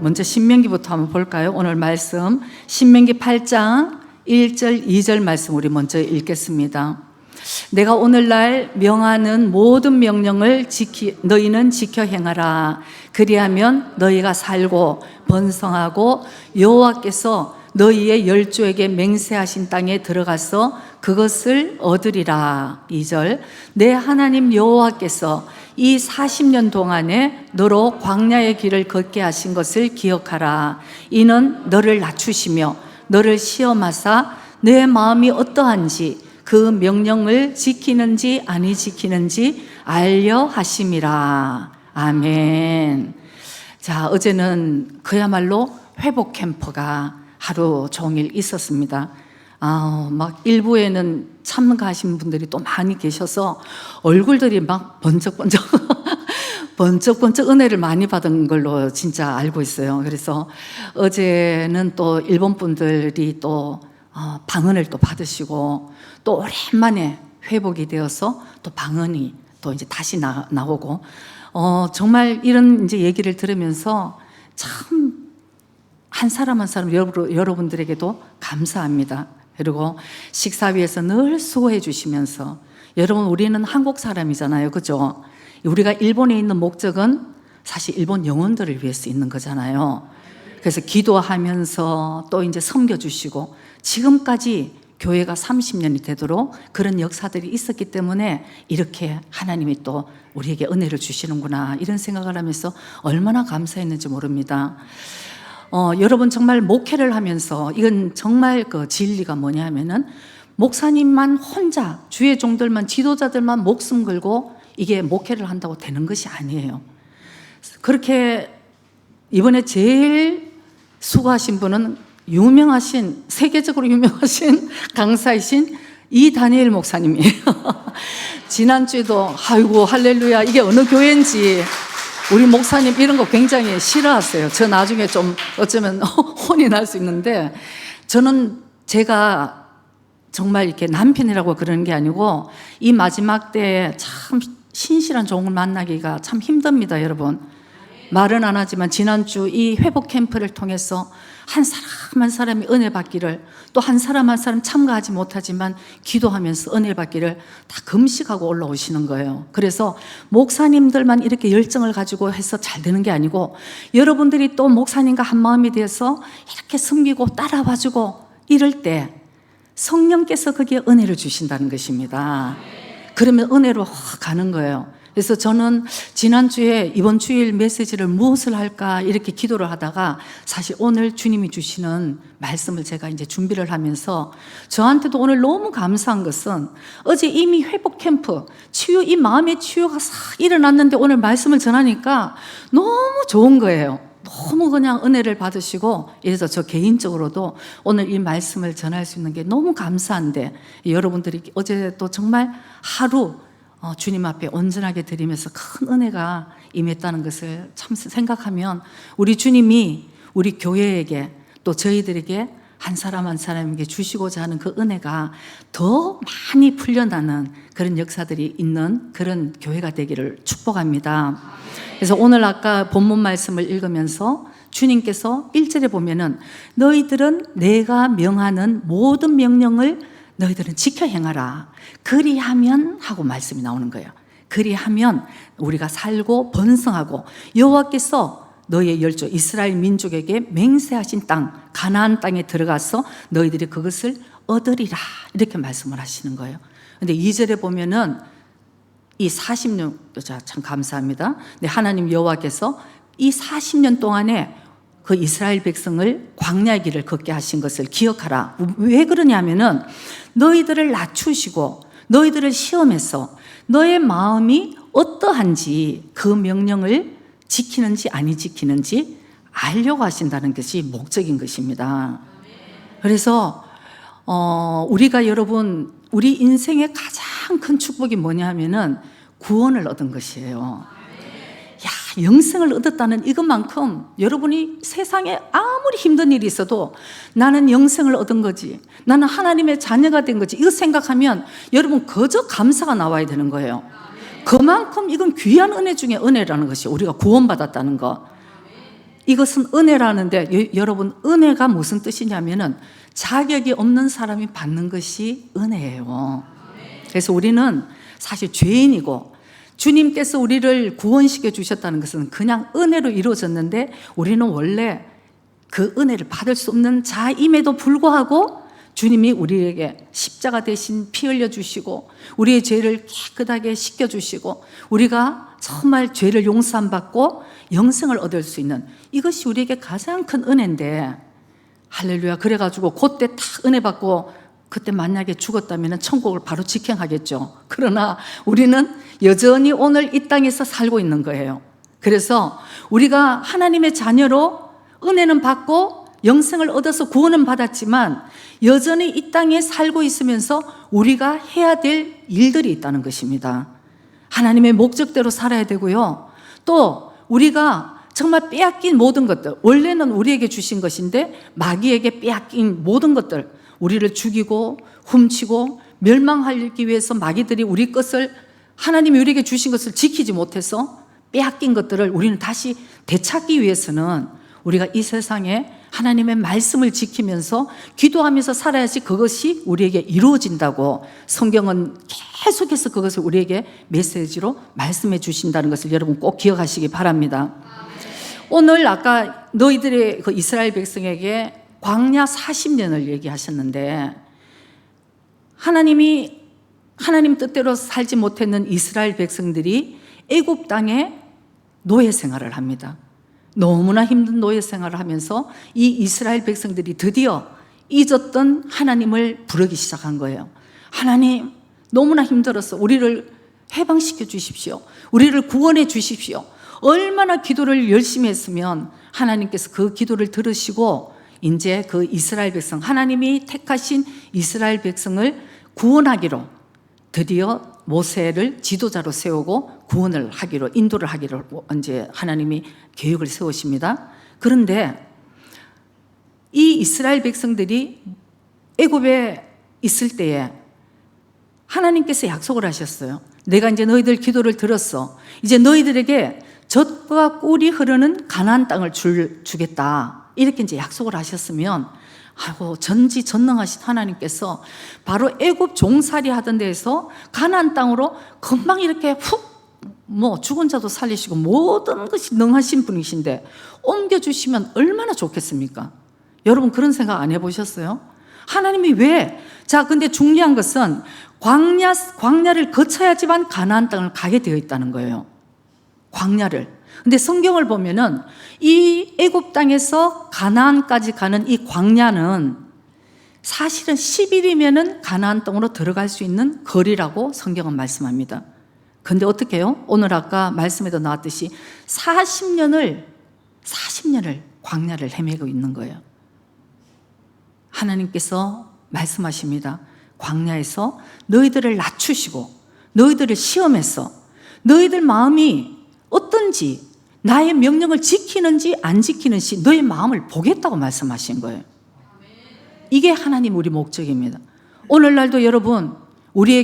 먼저 신명기부터 한번 볼까요? 오늘 말씀 신명기 8장 1절 2절 말씀 우리 먼저 읽겠습니다. 내가 오늘날 명하는 모든 명령을 너희는 지켜 행하라. 그리하면 너희가 살고 번성하고 여호와께서 너희의 열조에게 맹세하신 땅에 들어가서 그것을 얻으리라. 2절 내 하나님 여호와께서 이 40년 동안에 너로 광야의 길을 걷게 하신 것을 기억하라. 이는 너를 낮추시며 너를 시험하사 내 마음이 어떠한지 그 명령을 지키는지 아니 지키는지 알려 하심이라. 아멘. 자, 어제는 그야말로 회복 캠프가 하루 종일 있었습니다. 막 일부에는 참가하신 분들이 또 많이 계셔서 얼굴들이 막 번쩍번쩍 번쩍번쩍 은혜를 많이 받은 걸로 진짜 알고 있어요. 그래서 어제는 또 일본 분들이 또 방언을 또 받으시고 또 오랜만에 회복이 되어서 또 방언이 또 이제 다시 나오고 정말 이런 이제 얘기를 들으면서 참 한 사람 한 사람 여러분들에게도 감사합니다. 그리고 식사 위에서 늘 수고해 주시면서 여러분 우리는 한국 사람이잖아요. 그죠? 우리가 일본에 있는 목적은 사실 일본 영혼들을 위해서 있는 거잖아요. 그래서 기도하면서 또 이제 섬겨주시고 지금까지 교회가 30년이 되도록 그런 역사들이 있었기 때문에 이렇게 하나님이 또 우리에게 은혜를 주시는구나 이런 생각을 하면서 얼마나 감사했는지 모릅니다. 여러분 정말 목회를 하면서 이건 정말 그 진리가 뭐냐 하면은 목사님만 혼자 주의 종들만 지도자들만 목숨 걸고 이게 목회를 한다고 되는 것이 아니에요. 그렇게 이번에 제일 수고하신 분은 유명하신 세계적으로 유명하신 강사이신 이다니엘 목사님이에요. 지난주에도 아이고 할렐루야 이게 어느 교회인지 우리 목사님 이런 거 굉장히 싫어하세요. 저 나중에 좀 어쩌면 혼이 날 수 있는데 저는 제가 정말 이렇게 남편이라고 그러는 게 아니고 이 마지막 때에 참 신실한 종을 만나기가 참 힘듭니다, 여러분. 말은 안 하지만 지난주 이 회복 캠프를 통해서 한 사람 한 사람이 은혜 받기를 또 한 사람 한 사람 참가하지 못하지만 기도하면서 은혜 받기를 다 금식하고 올라오시는 거예요. 그래서 목사님들만 이렇게 열정을 가지고 해서 잘 되는 게 아니고 여러분들이 또 목사님과 한 마음이 돼서 이렇게 섬기고 따라와주고 이럴 때 성령께서 거기에 은혜를 주신다는 것입니다. 그러면 은혜로 가는 거예요. 그래서 저는 지난주에 이번 주일 메시지를 무엇을 할까 이렇게 기도를 하다가 사실 오늘 주님이 주시는 말씀을 제가 이제 준비를 하면서 저한테도 오늘 너무 감사한 것은 어제 이미 회복 캠프 치유 이 마음의 치유가 싹 일어났는데 오늘 말씀을 전하니까 너무 좋은 거예요. 너무 그냥 은혜를 받으시고 이래서 저 개인적으로도 오늘 이 말씀을 전할 수 있는 게 너무 감사한데 여러분들이 어제 또 정말 하루 주님 앞에 온전하게 드리면서 큰 은혜가 임했다는 것을 참 생각하면 우리 주님이 우리 교회에게 또 저희들에게 한 사람 한 사람에게 주시고자 하는 그 은혜가 더 많이 풀려나는 그런 역사들이 있는 그런 교회가 되기를 축복합니다. 그래서 오늘 아까 본문 말씀을 읽으면서 주님께서 1절에 보면은 너희들은 내가 명하는 모든 명령을 너희들은 지켜 행하라. 그리하면 하고 말씀이 나오는 거예요. 그리하면 우리가 살고 번성하고 여호와께서 너희의 열조 이스라엘 민족에게 맹세하신 땅 가나안 땅에 들어가서 너희들이 그것을 얻으리라 이렇게 말씀을 하시는 거예요. 근데 2절에 보면은 이 40년 참 감사합니다. 근데 하나님 여호와께서 이 40년 동안에 그 이스라엘 백성을 광야의 길을 걷게 하신 것을 기억하라. 왜 그러냐면은 너희들을 낮추시고 너희들을 시험해서 너의 마음이 어떠한지 그 명령을 지키는지 아니 지키는지 알려고 하신다는 것이 목적인 것입니다. 그래서 우리가 여러분 우리 인생의 가장 큰 축복이 뭐냐 하면은 구원을 얻은 것이에요. 영생을 얻었다는 이것만큼 여러분이 세상에 아무리 힘든 일이 있어도 나는 영생을 얻은 거지, 나는 하나님의 자녀가 된 거지, 이거 생각하면 여러분 그저 감사가 나와야 되는 거예요. 그만큼 이건 귀한 은혜 중에 은혜라는 것이 우리가 구원받았다는 거. 이것은 은혜라는데 여러분 은혜가 무슨 뜻이냐면은 자격이 없는 사람이 받는 것이 은혜예요. 그래서 우리는 사실 죄인이고 주님께서 우리를 구원시켜 주셨다는 것은 그냥 은혜로 이루어졌는데 우리는 원래 그 은혜를 받을 수 없는 자임에도 불구하고 주님이 우리에게 십자가 대신 피 흘려 주시고 우리의 죄를 깨끗하게 씻겨 주시고 우리가 정말 죄를 용서함 받고 영생을 얻을 수 있는 이것이 우리에게 가장 큰 은혜인데 할렐루야. 그래가지고 그때 딱 은혜 받고 그때 만약에 죽었다면 천국을 바로 직행하겠죠. 그러나 우리는 여전히 오늘 이 땅에서 살고 있는 거예요. 그래서 우리가 하나님의 자녀로 은혜는 받고 영생을 얻어서 구원은 받았지만 여전히 이 땅에 살고 있으면서 우리가 해야 될 일들이 있다는 것입니다. 하나님의 목적대로 살아야 되고요. 또 우리가 정말 빼앗긴 모든 것들, 원래는 우리에게 주신 것인데 마귀에게 빼앗긴 모든 것들, 우리를 죽이고 훔치고 멸망하기 위해서 마귀들이 우리 것을, 하나님이 우리에게 주신 것을 지키지 못해서 빼앗긴 것들을 우리는 다시 되찾기 위해서는 우리가 이 세상에 하나님의 말씀을 지키면서 기도하면서 살아야지 그것이 우리에게 이루어진다고 성경은 계속해서 그것을 우리에게 메시지로 말씀해 주신다는 것을 여러분 꼭 기억하시기 바랍니다. 오늘 아까 너희들의 그 이스라엘 백성에게 광야 40년을 얘기하셨는데 하나님 뜻대로 살지 못했는 이스라엘 백성들이 애굽 땅에 노예 생활을 합니다. 너무나 힘든 노예 생활을 하면서 이 이스라엘 백성들이 드디어 잊었던 하나님을 부르기 시작한 거예요. 하나님, 너무나 힘들었어. 우리를 해방시켜 주십시오. 우리를 구원해 주십시오. 얼마나 기도를 열심히 했으면 하나님께서 그 기도를 들으시고 이제 그 이스라엘 백성, 하나님이 택하신 이스라엘 백성을 구원하기로 드디어 모세를 지도자로 세우고 구원을 하기로, 인도를 하기로 이제 하나님이 계획을 세우십니다. 그런데 이 이스라엘 백성들이 애굽에 있을 때에 하나님께서 약속을 하셨어요. 내가 이제 너희들 기도를 들었어. 이제 너희들에게 젖과 꿀이 흐르는 가나안 땅을 주겠다. 이렇게 이제 약속을 하셨으면 아이고 전지전능하신 하나님께서 바로 애굽 종살이 하던 데에서 가나안 땅으로 금방 이렇게 죽은 자도 살리시고 모든 것이 능하신 분이신데 옮겨주시면 얼마나 좋겠습니까? 여러분 그런 생각 안 해보셨어요? 하나님이 왜? 자, 근데 중요한 것은 광야를 거쳐야지만 가나안 땅을 가게 되어 있다는 거예요. 광야를. 근데 성경을 보면은 이 애굽 땅에서 가나안까지 가는 이 광야는 사실은 10일이면은 가나안 땅으로 들어갈 수 있는 거리라고 성경은 말씀합니다. 근데 어떻게 해요? 오늘 아까 말씀에도 나왔듯이 40년을 광야를 헤매고 있는 거예요. 하나님께서 말씀하십니다. 광야에서 너희들을 낮추시고 너희들을 시험해서 너희들 마음이 어떤지 나의 명령을 지키는지 안 지키는지 너의 마음을 보겠다고 말씀하신 거예요. 이게 하나님 우리 목적입니다. 오늘날도 여러분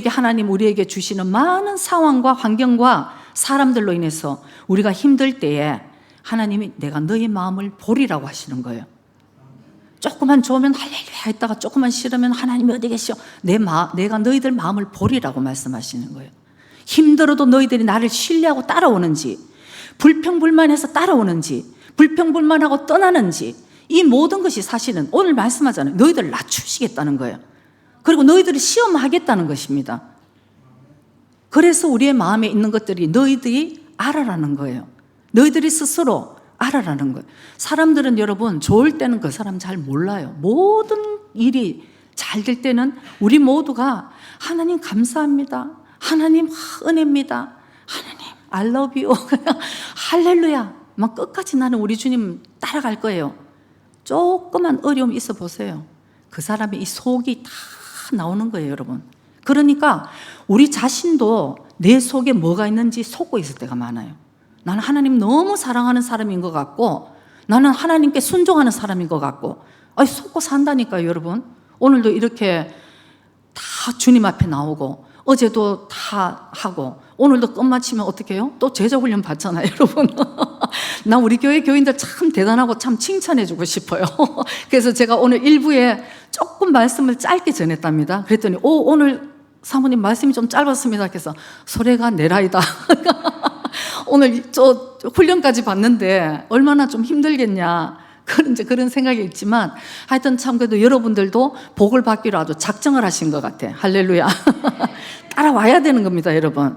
하나님 우리에게 주시는 많은 상황과 환경과 사람들로 인해서 우리가 힘들 때에 하나님이 내가 너의 마음을 보리라고 하시는 거예요. 조금만 좋으면 할렐루야 했다가 조금만 싫으면 하나님이 어디 계시오? 내가 너희들 마음을 보리라고 말씀하시는 거예요. 힘들어도 너희들이 나를 신뢰하고 따라오는지, 불평불만해서 따라오는지, 불평불만하고 떠나는지, 이 모든 것이 사실은 오늘 말씀하잖아요. 너희들을 낮추시겠다는 거예요. 그리고 너희들을 시험하겠다는 것입니다. 그래서 우리의 마음에 있는 것들이 너희들이 알아라는 거예요. 너희들이 스스로 알아라는 거예요. 사람들은 여러분 좋을 때는 그 사람 잘 몰라요. 모든 일이 잘 될 때는 우리 모두가 하나님 감사합니다. 하나님 은혜입니다. 하나님 I love you. 할렐루야. 막 끝까지 나는 우리 주님 따라갈 거예요. 조그만 어려움이 있어 보세요. 그 사람의 이 속이 다 나오는 거예요, 여러분. 그러니까 우리 자신도 내 속에 뭐가 있는지 속고 있을 때가 많아요. 나는 하나님 너무 사랑하는 사람인 것 같고 나는 하나님께 순종하는 사람인 것 같고 속고 산다니까요, 여러분. 오늘도 이렇게 다 주님 앞에 나오고 어제도 다 하고 오늘도 끝마치면 어떻게 해요? 또 제자훈련 받잖아요, 여러분. 나 우리 교회 교인들 참 대단하고 참 칭찬해주고 싶어요. 그래서 제가 오늘 일부에 조금 말씀을 짧게 전했답니다. 그랬더니 오늘 사모님 말씀이 좀 짧았습니다. 그래서 소리가 내라이다. 오늘 저 훈련까지 봤는데 얼마나 좀 힘들겠냐, 그런 생각이 있지만 하여튼 참 그래도 여러분들도 복을 받기로 아주 작정을 하신 것 같아. 할렐루야. 따라와야 되는 겁니다, 여러분.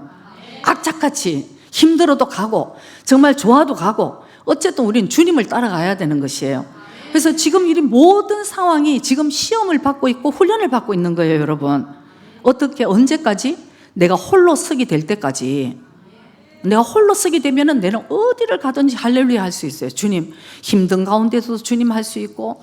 악착같이 힘들어도 가고 정말 좋아도 가고 어쨌든 우리는 주님을 따라가야 되는 것이에요. 그래서 지금 이 모든 상황이 지금 시험을 받고 있고 훈련을 받고 있는 거예요, 여러분. 어떻게, 언제까지? 내가 홀로 서게 될 때까지. 내가 홀로 서게 되면은 내는 어디를 가든지 할렐루야 할 수 있어요. 주님, 힘든 가운데서도 주님 할 수 있고,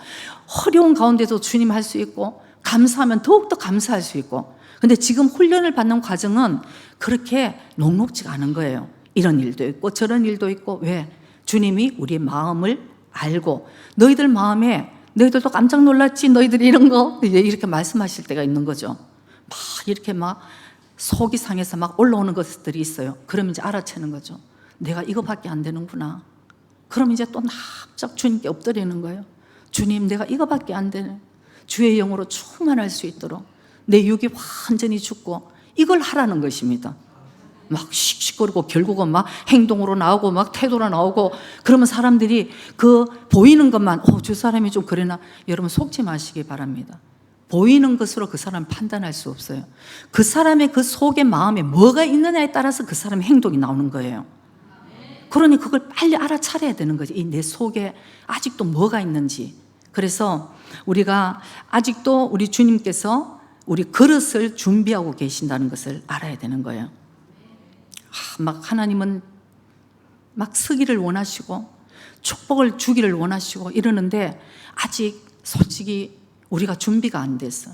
어려운 가운데도 주님 할 수 있고, 감사하면 더욱더 감사할 수 있고. 근데 지금 훈련을 받는 과정은 그렇게 녹록지가 않은 거예요. 이런 일도 있고 저런 일도 있고. 왜? 주님이 우리의 마음을 알고, 너희들 마음에, 너희들도 깜짝 놀랐지, 너희들이 이런 거, 이렇게 말씀하실 때가 있는 거죠. 막 이렇게 막 속이 상해서 막 올라오는 것들이 있어요. 그럼 이제 알아채는 거죠. 내가 이거밖에 안 되는구나. 그럼 이제 또 납작 주님께 엎드리는 거예요. 주님, 내가 이거밖에 안 되네. 주의 영으로 충만할 수 있도록 내 육이 완전히 죽고, 이걸 하라는 것입니다. 막 씩씩거리고 결국은 막 행동으로 나오고 막 태도로 나오고, 그러면 사람들이 그 보이는 것만 저 사람이 좀 그러나, 여러분 속지 마시기 바랍니다. 보이는 것으로 그 사람 판단할 수 없어요. 그 사람의 그 속의 마음에 뭐가 있느냐에 따라서 그 사람의 행동이 나오는 거예요. 그러니 그걸 빨리 알아차려야 되는 거지. 이 내 속에 아직도 뭐가 있는지. 그래서 우리가 아직도 우리 주님께서 우리 그릇을 준비하고 계신다는 것을 알아야 되는 거예요. 막 하나님은 막 쓰기를 원하시고 축복을 주기를 원하시고 이러는데 아직 솔직히 우리가 준비가 안 됐어.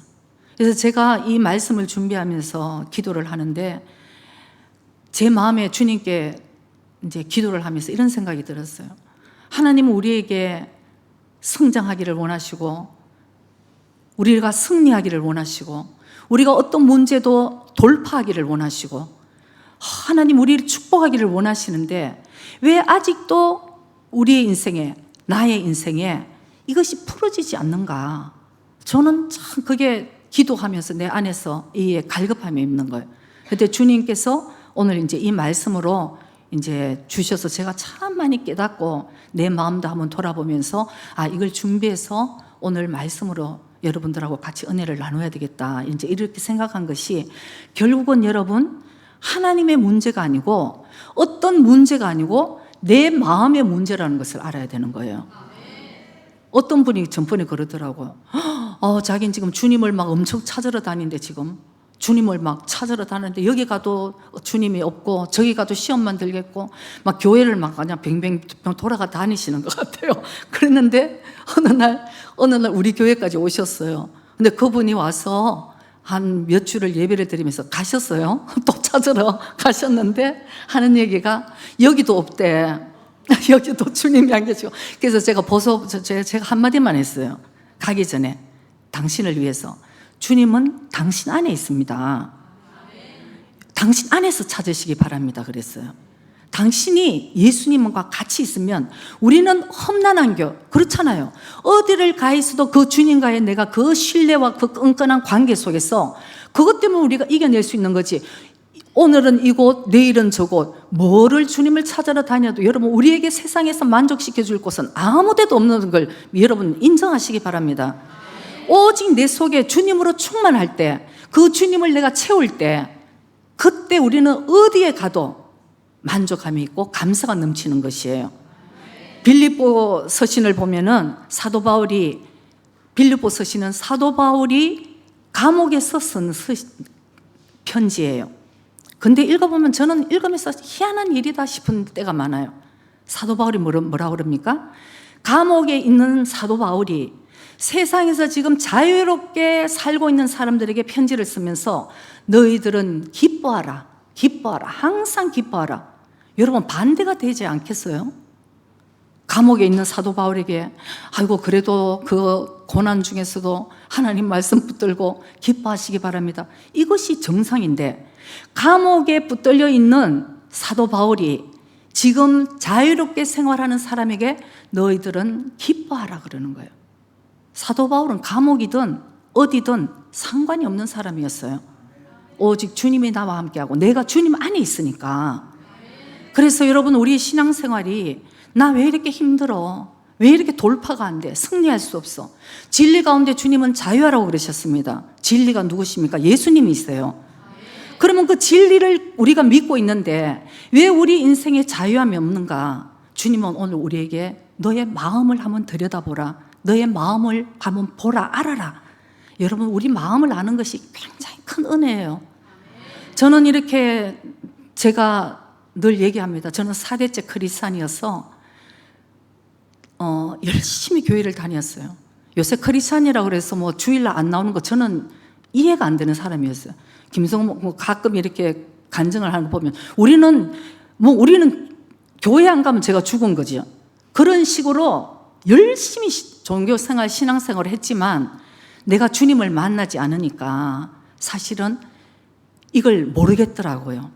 그래서 제가 이 말씀을 준비하면서 기도를 하는데 제 마음에 주님께 이제 기도를 하면서 이런 생각이 들었어요. 하나님은 우리에게 성장하기를 원하시고, 우리가 승리하기를 원하시고, 우리가 어떤 문제도 돌파하기를 원하시고, 하나님 우리를 축복하기를 원하시는데 왜 아직도 우리의 인생에, 나의 인생에 이것이 풀어지지 않는가? 저는 참 그게 기도하면서 내 안에서 이 갈급함이 있는 거예요. 그때 주님께서 오늘 이제 이 말씀으로 이제 주셔서 제가 참 많이 깨닫고 내 마음도 한번 돌아보면서 이걸 준비해서 오늘 말씀으로 여러분들하고 같이 은혜를 나눠야 되겠다, 이제 이렇게 생각한 것이, 결국은 여러분 하나님의 문제가 아니고 어떤 문제가 아니고 내 마음의 문제라는 것을 알아야 되는 거예요. 어떤 분이 전번에 그러더라고요. 자기는 지금 주님을 막 엄청 찾으러 다니는데, 지금 주님을 막 찾으러 다니는데 여기 가도 주님이 없고 저기 가도 시험만 들겠고 막 교회를 막 그냥 뱅뱅 돌아가 다니시는 것 같아요. 그랬는데 어느 날 우리 교회까지 오셨어요. 근데 그분이 와서 한 몇 주를 예배를 드리면서 가셨어요. 또 찾으러 가셨는데 하는 얘기가 여기도 없대. 여기도 주님이 안 계시고. 그래서 제가 제가 한마디만 했어요. 가기 전에 당신을 위해서, 주님은 당신 안에 있습니다. 당신 안에서 찾으시기 바랍니다. 그랬어요. 당신이 예수님과 같이 있으면 우리는 험난한 그렇잖아요. 어디를 가 있어도 그 주님과의 내가 그 신뢰와 그 끈끈한 관계 속에서 그것 때문에 우리가 이겨낼 수 있는 거지. 오늘은 이곳, 내일은 저곳, 뭐를 주님을 찾으러 다녀도 여러분 우리에게 세상에서 만족시켜 줄 곳은 아무 데도 없는 걸 여러분 인정하시기 바랍니다. 오직 내 속에 주님으로 충만할 때, 그 주님을 내가 채울 때, 그때 우리는 어디에 가도 만족감이 있고 감사가 넘치는 것이에요. 빌립보 서신을 보면은 빌립보 서신은 사도 바울이 감옥에서 쓴 편지예요. 근데 읽어보면 저는 읽으면서 희한한 일이다 싶은 때가 많아요. 사도 바울이 뭐라 그럽니까? 감옥에 있는 사도 바울이 세상에서 지금 자유롭게 살고 있는 사람들에게 편지를 쓰면서 너희들은 기뻐하라, 항상 기뻐하라. 여러분 반대가 되지 않겠어요? 감옥에 있는 사도 바울에게 그래도 그 고난 중에서도 하나님 말씀 붙들고 기뻐하시기 바랍니다. 이것이 정상인데, 감옥에 붙들려 있는 사도 바울이 지금 자유롭게 생활하는 사람에게 너희들은 기뻐하라 그러는 거예요. 사도 바울은 감옥이든 어디든 상관이 없는 사람이었어요. 오직 주님이 나와 함께하고 내가 주님 안에 있으니까. 그래서 여러분, 우리 신앙생활이 나 왜 이렇게 힘들어? 왜 이렇게 돌파가 안 돼? 승리할 수 없어. 진리 가운데 주님은 자유하라고 그러셨습니다. 진리가 누구십니까? 예수님이세요. 그러면 그 진리를 우리가 믿고 있는데 왜 우리 인생에 자유함이 없는가? 주님은 오늘 우리에게 너의 마음을 한번 들여다보라. 너의 마음을 한번 보라, 알아라. 여러분, 우리 마음을 아는 것이 굉장히 큰 은혜예요. 저는 이렇게 제가 늘 얘기합니다. 저는 4대째 크리스찬이어서 열심히 교회를 다녔어요. 요새 크리스찬이라고 그래서 뭐 주일날 안 나오는 거 저는 이해가 안 되는 사람이었어요. 김성모 뭐 가끔 이렇게 간증을 하는 거 보면 우리는 교회 안 가면 제가 죽은 거죠. 그런 식으로 열심히 종교생활, 신앙생활을 했지만 내가 주님을 만나지 않으니까 사실은 이걸 모르겠더라고요.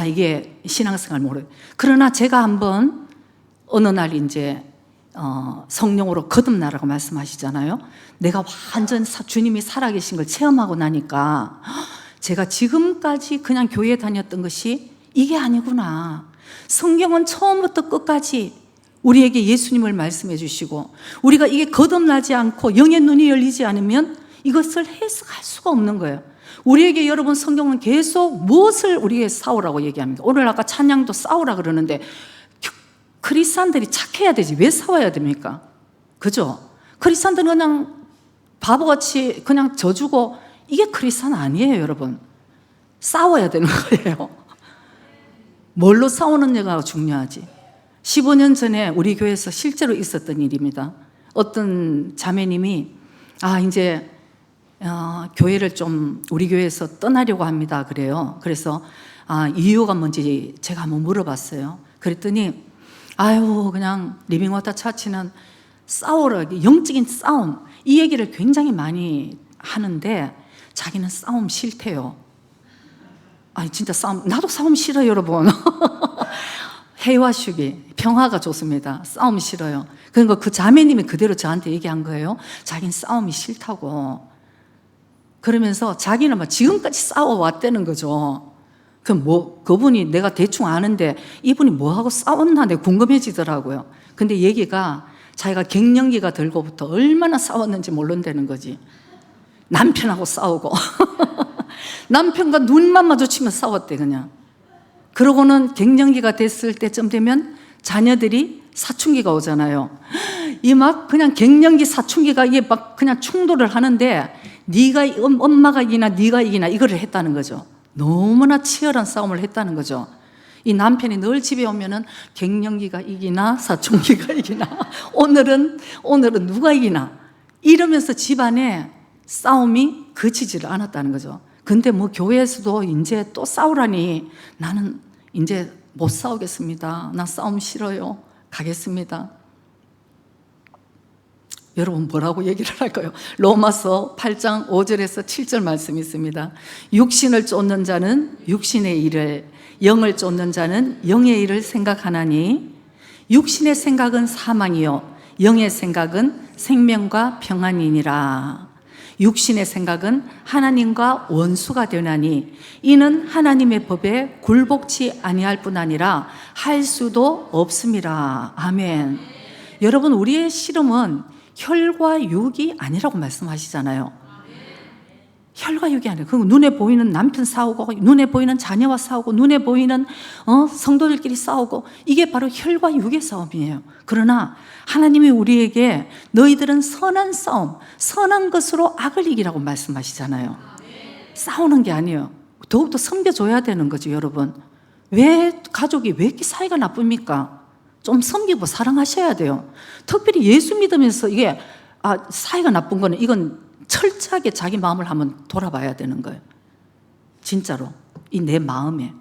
이게 신앙생활 그러나 제가 한번 어느 날 이제 성령으로 거듭나라고 말씀하시잖아요. 내가 완전 주님이 살아계신 걸 체험하고 나니까 제가 지금까지 그냥 교회에 다녔던 것이 이게 아니구나. 성경은 처음부터 끝까지 우리에게 예수님을 말씀해 주시고 우리가 이게 거듭나지 않고 영의 눈이 열리지 않으면 이것을 해석할 수가 없는 거예요. 우리에게 여러분, 성경은 계속 무엇을 우리에게 싸우라고 얘기합니까? 오늘 아까 찬양도 싸우라 그러는데 크리스찬들이 착해야 되지 왜 싸워야 됩니까? 그죠? 크리스찬들은 그냥 바보같이 그냥 져주고 이게 크리스찬 아니에요, 여러분. 싸워야 되는 거예요. 뭘로 싸우느냐가 중요하지. 15년 전에 우리 교회에서 실제로 있었던 일입니다. 어떤 자매님이 이제 교회를 좀 우리 교회에서 떠나려고 합니다. 그래요. 그래서 이유가 뭔지 제가 한번 물어봤어요. 그랬더니 그냥 리빙워터 처치는 싸우라, 영적인 싸움, 이 얘기를 굉장히 많이 하는데 자기는 싸움 싫대요. 진짜 나도 싸움 싫어요, 여러분. 해와슈기, 평화가 좋습니다. 싸움 싫어요. 그러니까 그 자매님이 그대로 저한테 얘기한 거예요. 자기는 싸움이 싫다고. 그러면서 자기는 막 지금까지 싸워왔다는 거죠. 그분이 내가 대충 아는데 이분이 뭐하고 싸웠나 내가 궁금해지더라고요. 근데 얘기가 자기가 갱년기가 들고부터 얼마나 싸웠는지 모른다는 거지. 남편하고 싸우고 남편과 눈만 마주치면 싸웠대 그냥. 그러고는 갱년기가 됐을 때쯤 되면 자녀들이 사춘기가 오잖아요. 이 막 그냥 갱년기 사춘기가 이게 막 그냥 충돌을 하는데 엄마가 이기나 네가 이기나 이거를 했다는 거죠. 너무나 치열한 싸움을 했다는 거죠. 이 남편이 늘 집에 오면은 갱년기가 이기나 사춘기가 이기나 오늘은 누가 이기나 이러면서 집안에 싸움이 그치지를 않았다는 거죠. 근데 뭐 교회에서도 이제 또 싸우라니 나는 이제 못 싸우겠습니다. 나 싸움 싫어요. 가겠습니다. 여러분 뭐라고 얘기를 할까요? 로마서 8장 5절에서 7절 말씀이 있습니다. 육신을 쫓는 자는 육신의 일을, 영을 쫓는 자는 영의 일을 생각하나니 육신의 생각은 사망이요 영의 생각은 생명과 평안이니라. 육신의 생각은 하나님과 원수가 되나니 이는 하나님의 법에 굴복치 아니할 뿐 아니라 할 수도 없음이라. 아멘. 여러분, 우리의 씨름은 혈과 육이 아니라고 말씀하시잖아요. 혈과 육이 아니라 눈에 보이는 남편 싸우고 눈에 보이는 자녀와 싸우고 눈에 보이는 성도들끼리 싸우고 이게 바로 혈과 육의 싸움이에요. 그러나 하나님이 우리에게 너희들은 선한 싸움, 선한 것으로 악을 이기라고 말씀하시잖아요. 싸우는 게 아니에요. 더욱더 섬겨줘야 되는 거죠, 여러분. 왜 가족이 왜 이렇게 사이가 나쁩니까? 좀 섬기고 사랑하셔야 돼요. 특별히 예수 믿으면서 이게 사이가 나쁜 거는 이건 철저하게 자기 마음을 한번 돌아봐야 되는 거예요. 진짜로 이 내 마음에.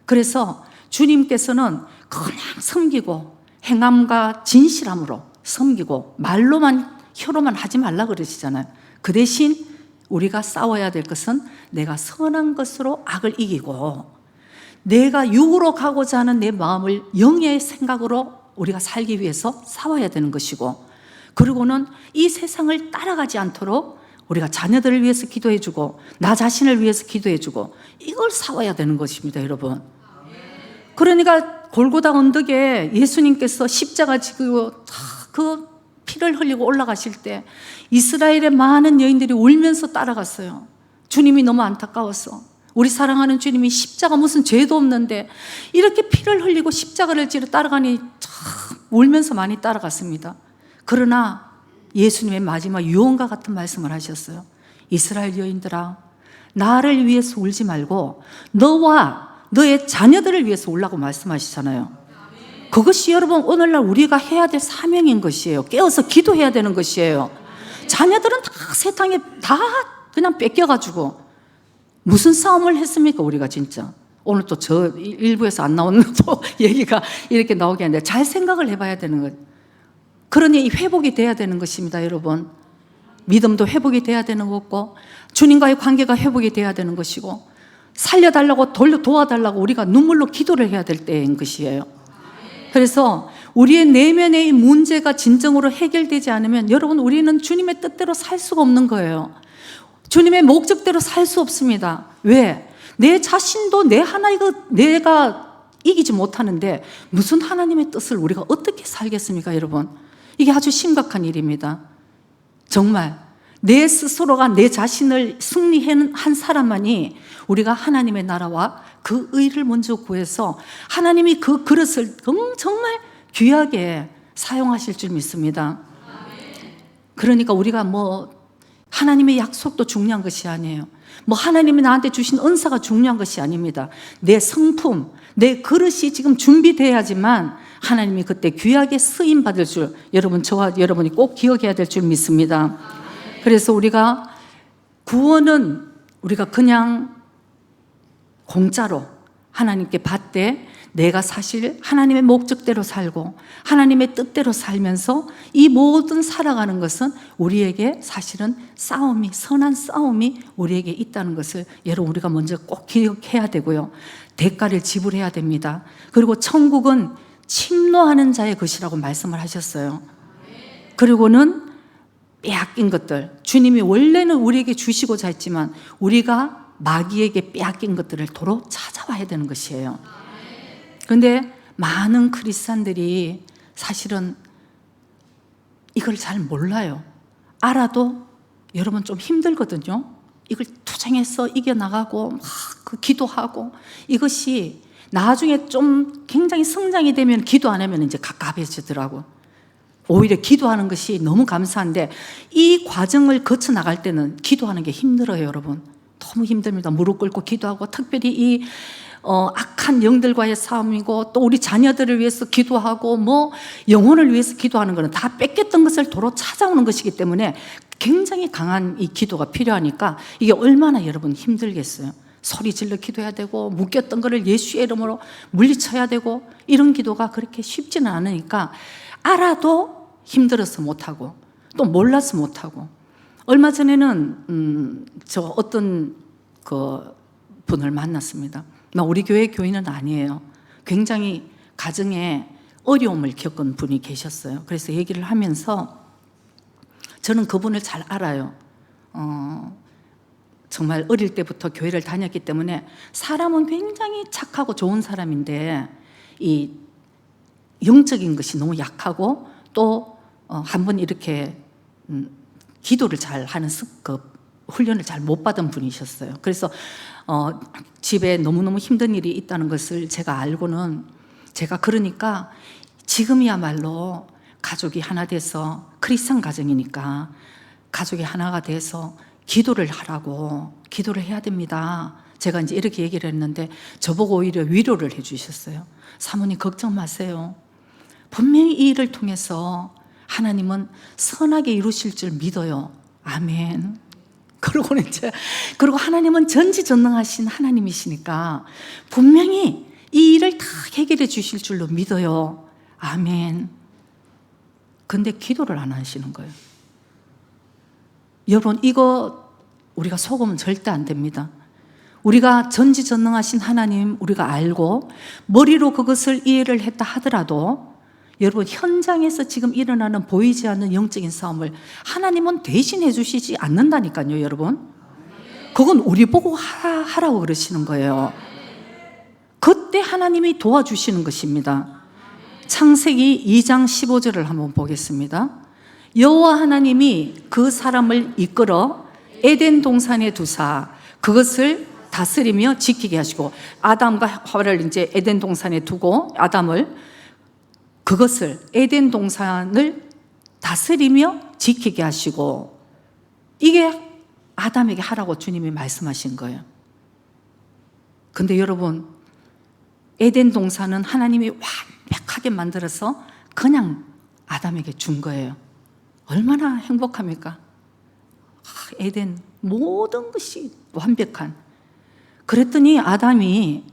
그래서 주님께서는 그냥 섬기고 행함과 진실함으로 섬기고 말로만 혀로만 하지 말라 그러시잖아요. 그 대신 우리가 싸워야 될 것은 내가 선한 것으로 악을 이기고 내가 육으로 가고자 하는 내 마음을 영의 생각으로 우리가 살기 위해서 싸워야 되는 것이고, 그리고는 이 세상을 따라가지 않도록 우리가 자녀들을 위해서 기도해주고 나 자신을 위해서 기도해주고 이걸 싸워야 되는 것입니다, 여러분. 그러니까 골고다 언덕에 예수님께서 십자가 지고 그 피를 흘리고 올라가실 때 이스라엘의 많은 여인들이 울면서 따라갔어요. 주님이 너무 안타까워서. 우리 사랑하는 주님이 십자가 무슨 죄도 없는데 이렇게 피를 흘리고 십자가를 지러 따라가니 참 울면서 많이 따라갔습니다. 그러나 예수님의 마지막 유언과 같은 말씀을 하셨어요. 이스라엘 여인들아, 나를 위해서 울지 말고 너와 너의 자녀들을 위해서 울라고 말씀하시잖아요. 그것이 여러분 오늘날 우리가 해야 될 사명인 것이에요. 깨어서 기도해야 되는 것이에요. 자녀들은 다 세상에 다 그냥 뺏겨가지고 무슨 싸움을 했습니까, 우리가 진짜. 오늘 또 저 일부에서 안 나오는 또 얘기가 이렇게 나오게 하는데 잘 생각을 해봐야 되는 거예요. 그러니 이 회복이 돼야 되는 것입니다, 여러분. 믿음도 회복이 돼야 되는 거고 주님과의 관계가 회복이 돼야 되는 것이고 살려달라고 도와달라고 우리가 눈물로 기도를 해야 될 때인 것이에요. 그래서 우리의 내면의 문제가 진정으로 해결되지 않으면 여러분 우리는 주님의 뜻대로 살 수가 없는 거예요. 주님의 목적대로 살 수 없습니다. 왜? 내 자신도 내가 이기지 못하는데 무슨 하나님의 뜻을 우리가 어떻게 살겠습니까, 여러분? 이게 아주 심각한 일입니다. 정말 내 스스로가 내 자신을 승리한 사람만이 우리가 하나님의 나라와 그 의를 먼저 구해서 하나님이 그 그릇을 정말 귀하게 사용하실 줄 믿습니다. 그러니까 우리가 하나님의 약속도 중요한 것이 아니에요. 하나님이 나한테 주신 은사가 중요한 것이 아닙니다. 내 성품, 내 그릇이 지금 준비돼야지만 하나님이 그때 귀하게 쓰임 받을 줄 저와 여러분이 꼭 기억해야 될 줄 믿습니다. 그래서 우리가 구원은 우리가 그냥 공짜로 하나님께 받되 내가 사실 하나님의 목적대로 살고 하나님의 뜻대로 살면서 이 모든 살아가는 것은 우리에게 사실은 선한 싸움이 우리에게 있다는 것을 여러분 우리가 먼저 꼭 기억해야 되고요. 대가를 지불해야 됩니다. 그리고 천국은 침노하는 자의 것이라고 말씀을 하셨어요. 그리고는 빼앗긴 것들, 주님이 원래는 우리에게 주시고자 했지만 우리가 마귀에게 빼앗긴 것들을 도로 찾아와야 되는 것이에요. 그런데 많은 크리스찬들이 사실은 이걸 잘 몰라요. 알아도 여러분 좀 힘들거든요. 이걸 투쟁해서 이겨나가고 막 기도하고 이것이 나중에 좀 굉장히 성장이 되면 기도 안 하면 이제 갑갑해지더라고. 오히려 기도하는 것이 너무 감사한데 이 과정을 거쳐 나갈 때는 기도하는 게 힘들어요, 여러분. 너무 힘듭니다. 무릎 꿇고 기도하고 특별히 이 악한 영들과의 싸움이고 또 우리 자녀들을 위해서 기도하고 영혼을 위해서 기도하는 것은 다 뺏겼던 것을 도로 찾아오는 것이기 때문에 굉장히 강한 이 기도가 필요하니까 이게 얼마나 여러분 힘들겠어요. 소리 질러 기도해야 되고 묶였던 것을 예수의 이름으로 물리쳐야 되고 이런 기도가 그렇게 쉽지는 않으니까 알아도 힘들어서 못하고 또 몰라서 못하고 얼마 전에는 저 어떤 분을 만났습니다. 우리 교회 교인은 아니에요. 굉장히 가정에 어려움을 겪은 분이 계셨어요. 그래서 얘기를 하면서 저는 그분을 잘 알아요. 정말 어릴 때부터 교회를 다녔기 때문에 사람은 굉장히 착하고 좋은 사람인데 이 영적인 것이 너무 약하고 또 한번 이렇게 기도를 잘 하는 훈련을 잘 못 받은 분이셨어요. 그래서 집에 너무너무 힘든 일이 있다는 것을 제가 알고는 제가 그러니까 지금이야말로 가족이 하나 돼서 크리스찬 가정이니까 가족이 하나가 돼서 기도를 하라고 기도를 해야 됩니다. 제가 이제 이렇게 얘기를 했는데 저보고 오히려 위로를 해 주셨어요. 사모님 걱정 마세요. 분명히 이 일을 통해서 하나님은 선하게 이루실 줄 믿어요. 아멘. 그리고 하나님은 전지전능하신 하나님이시니까 분명히 이 일을 다 해결해 주실 줄로 믿어요. 아멘. 근데 기도를 안 하시는 거예요. 여러분 이거 우리가 속으면 절대 안 됩니다. 우리가 전지전능하신 하나님 우리가 알고 머리로 그것을 이해를 했다 하더라도 여러분 현장에서 지금 일어나는 보이지 않는 영적인 싸움을 하나님은 대신해 주시지 않는다니까요. 여러분 그건 우리 보고 하라고 그러시는 거예요. 그때 하나님이 도와주시는 것입니다. 창세기 2장 15절을 한번 보겠습니다. 여호와 하나님이 그 사람을 이끌어 에덴 동산에 두사 그것을 다스리며 지키게 하시고, 아담과 하와를 이제 에덴 동산에 두고 아담을 그것을 에덴 동산을 다스리며 지키게 하시고, 이게 아담에게 하라고 주님이 말씀하신 거예요. 근데 여러분 에덴 동산은 하나님이 완벽하게 만들어서 그냥 아담에게 준 거예요. 얼마나 행복합니까? 에덴 모든 것이 완벽한. 그랬더니 아담이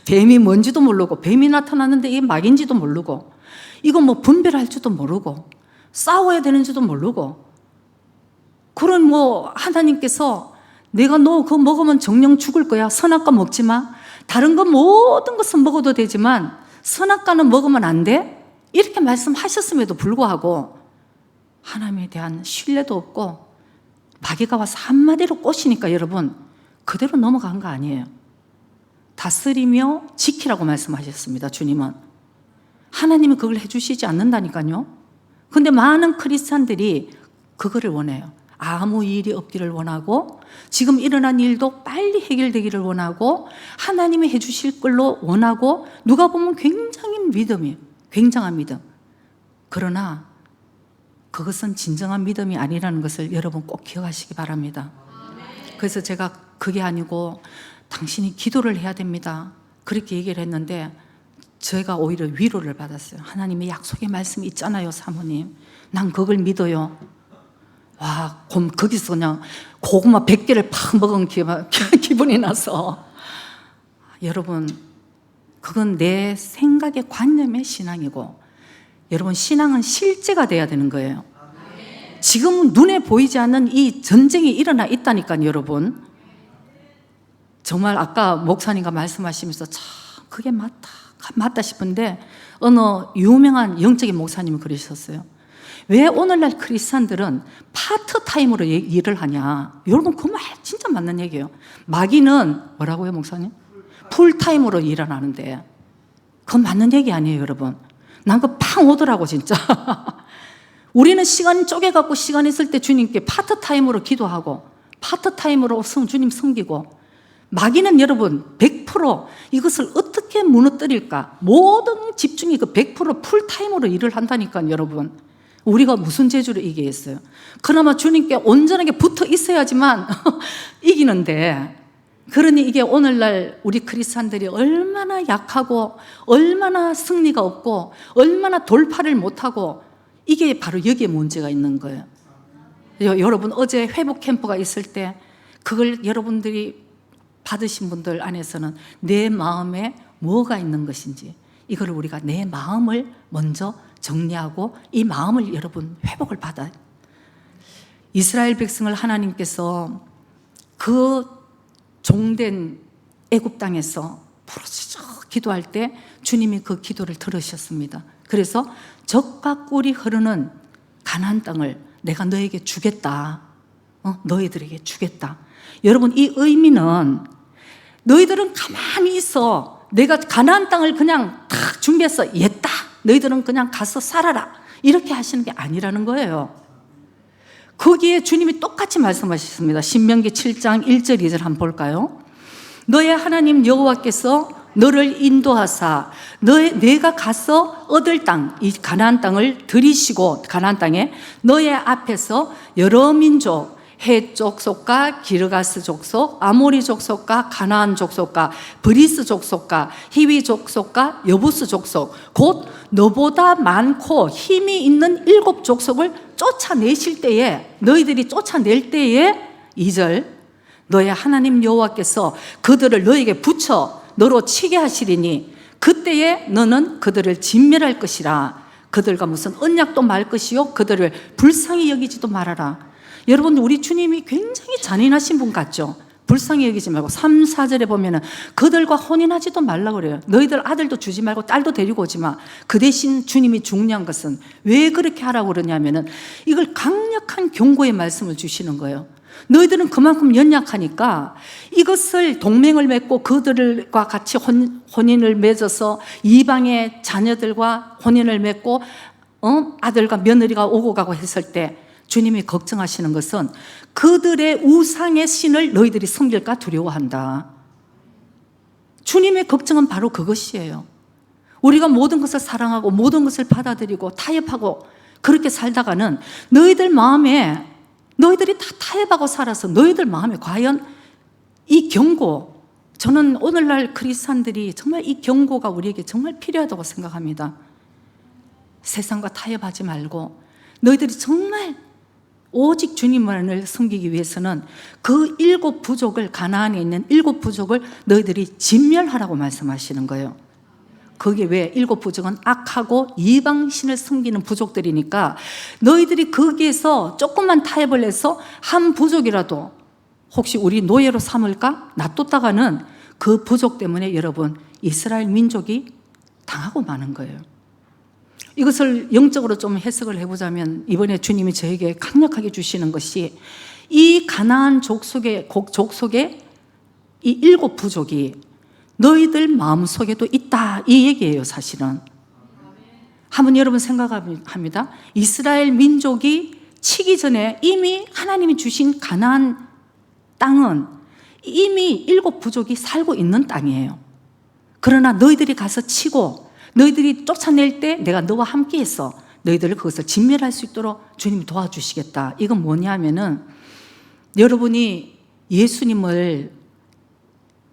뱀이 뭔지도 모르고, 뱀이 나타났는데 이게 막인지도 모르고, 이거 뭐 분별할 줄도 모르고, 싸워야 되는지도 모르고, 그런 뭐 하나님께서 내가 너 그거 먹으면 정령 죽을 거야, 선악과 먹지 마, 다른 거 모든 것은 먹어도 되지만 선악과는 먹으면 안 돼, 이렇게 말씀하셨음에도 불구하고 하나님에 대한 신뢰도 없고 마귀가 와서 한마디로 꼬시니까 여러분 그대로 넘어간 거 아니에요. 다스리며 지키라고 말씀하셨습니다. 주님은. 하나님은 그걸 해주시지 않는다니까요. 근데 많은 크리스찬들이 그거를 원해요. 아무 일이 없기를 원하고, 지금 일어난 일도 빨리 해결되기를 원하고, 하나님이 해주실 걸로 원하고, 누가 보면 굉장한 믿음. 그러나 그것은 진정한 믿음이 아니라는 것을 여러분 꼭 기억하시기 바랍니다. 그래서 제가 그게 아니고 당신이 기도를 해야 됩니다, 그렇게 얘기를 했는데 제가 오히려 위로를 받았어요. 하나님의 약속의 말씀이 있잖아요, 사모님. 난 그걸 믿어요. 와, 거기서 그냥 고구마 100개를 팍 먹은 기분이 나서. 여러분, 그건 내 생각의 관념의 신앙이고, 여러분 신앙은 실제가 돼야 되는 거예요. 지금 눈에 보이지 않는 이 전쟁이 일어나 있다니까요. 여러분 정말 아까 목사님과 말씀하시면서 참 그게 맞다 싶은데, 어느 유명한 영적인 목사님이 그러셨어요. 왜 오늘날 크리스찬들은 파트타임으로 일을 하냐. 여러분 그 말 진짜 맞는 얘기예요. 마귀는 뭐라고요, 목사님? 풀타임으로 일을 하는데 그건 맞는 얘기 아니에요. 여러분 난 그 팡 오더라고 진짜. 우리는 시간 쪼개갖고 시간 있을 때 주님께 파트타임으로 기도하고 파트타임으로 주님 섬기고, 마귀는 여러분 100% 이것을 어떻게 무너뜨릴까, 모든 집중이 그 100% 풀타임으로 일을 한다니까. 여러분 우리가 무슨 재주로 이기겠어요? 그나마 주님께 온전하게 붙어 있어야지만 이기는데, 그러니 이게 오늘날 우리 크리스찬들이 얼마나 약하고 얼마나 승리가 없고 얼마나 돌파를 못하고, 이게 바로 여기에 문제가 있는 거예요. 여러분 어제 회복 캠프가 있을 때 그걸 여러분들이 받으신 분들 안에서는 내 마음에 뭐가 있는 것인지, 이걸 우리가 내 마음을 먼저 정리하고 이 마음을 여러분 회복을 받아요. 이스라엘 백성을 하나님께서 그 종된 애굽 땅에서 부르짖어 기도할 때 주님이 그 기도를 들으셨습니다. 그래서 젖과 꿀이 흐르는 가나안 땅을 내가 너에게 주겠다. 너희들에게 주겠다. 여러분 이 의미는 너희들은 가만히 있어, 내가 가나안 땅을 그냥 탁 준비해서 얘다, 너희들은 그냥 가서 살아라, 이렇게 하시는 게 아니라는 거예요. 거기에 주님이 똑같이 말씀하셨습니다. 신명기 7장 1절 2절 한번 볼까요? 너의 하나님 여호와께서 너를 인도하사 내가 가서 얻을 땅, 이 가나안 땅을 들이시고, 가나안 땅에 너의 앞에서 여러 민족, 헷 족속과 기르가스 족속, 아모리 족속과 가나안 족속과 브리스 족속과 히위 족속과 여부스 족속, 곧 너보다 많고 힘이 있는 7 족속을 쫓아내실 때에, 너희들이 쫓아낼 때에 2절 너의 하나님 여호와께서 그들을 너에게 붙여 너로 치게 하시리니 그때에 너는 그들을 진멸할 것이라. 그들과 무슨 언약도 말 것이요 그들을 불쌍히 여기지도 말아라. 여러분, 우리 주님이 굉장히 잔인하신 분 같죠? 불쌍히 여기지 말고 3, 4절에 보면은 그들과 혼인하지도 말라 그래요. 너희들 아들도 주지 말고 딸도 데리고 오지 마. 그 대신 주님이 중요한 것은 왜 그렇게 하라고 그러냐면은 이걸 강력한 경고의 말씀을 주시는 거예요. 너희들은 그만큼 연약하니까 이것을 동맹을 맺고 그들과 같이 혼인을 맺어서 이방의 자녀들과 혼인을 맺고 아들과 며느리가 오고 가고 했을 때 주님이 걱정하시는 것은 그들의 우상의 신을 너희들이 섬길까 두려워한다. 주님의 걱정은 바로 그것이에요. 우리가 모든 것을 사랑하고 모든 것을 받아들이고 타협하고 그렇게 살다가는 너희들 마음에, 너희들이 다 타협하고 살아서 너희들 마음에 과연 이 경고, 저는 오늘날 크리스찬들이 정말 이 경고가 우리에게 정말 필요하다고 생각합니다. 세상과 타협하지 말고 너희들이 정말 오직 주님만을 섬기기 위해서는 그 7 부족을, 가나안에 있는 7 부족을 너희들이 진멸하라고 말씀하시는 거예요. 그게 왜 7 부족은 악하고 이방신을 섬기는 부족들이니까 너희들이 거기에서 조금만 타협을 해서 한 부족이라도 혹시 우리 노예로 삼을까? 놔뒀다가는 그 부족 때문에 여러분 이스라엘 민족이 당하고 마는 거예요. 이것을 영적으로 좀 해석을 해보자면 이번에 주님이 저에게 강력하게 주시는 것이 이 가나안 족속의 이 7 부족이 너희들 마음속에도 있다, 이 얘기예요. 사실은 한번 여러분 생각합니다. 이스라엘 민족이 치기 전에 이미 하나님이 주신 가나안 땅은 이미 7 부족이 살고 있는 땅이에요. 그러나 너희들이 가서 치고 너희들이 쫓아낼 때 내가 너와 함께 해서 너희들을 그것을 진멸할 수 있도록 주님이 도와주시겠다. 이건 뭐냐면은 여러분이 예수님을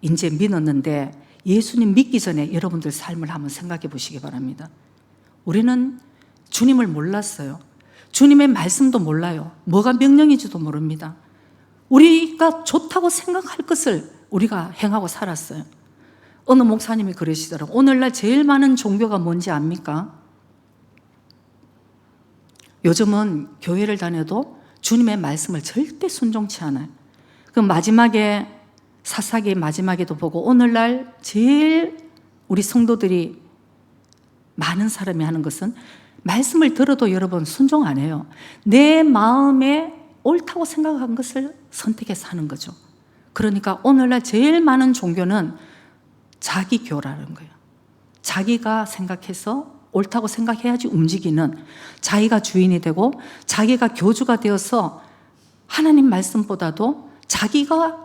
이제 믿었는데 예수님 믿기 전에 여러분들 삶을 한번 생각해 보시기 바랍니다. 우리는 주님을 몰랐어요. 주님의 말씀도 몰라요. 뭐가 명령인지도 모릅니다. 우리가 좋다고 생각할 것을 우리가 행하고 살았어요. 어느 목사님이 그러시더라고요. 오늘날 제일 많은 종교가 뭔지 압니까? 요즘은 교회를 다녀도 주님의 말씀을 절대 순종치 않아요. 그 마지막에 사사기 마지막에도 보고 오늘날 제일 우리 성도들이 많은 사람이 하는 것은 말씀을 들어도 여러분 순종 안 해요. 내 마음에 옳다고 생각한 것을 선택해서 하는 거죠. 그러니까 오늘날 제일 많은 종교는 자기교라는 거예요. 자기가 생각해서 옳다고 생각해야지 움직이는, 자기가 주인이 되고 자기가 교주가 되어서 하나님 말씀보다도 자기가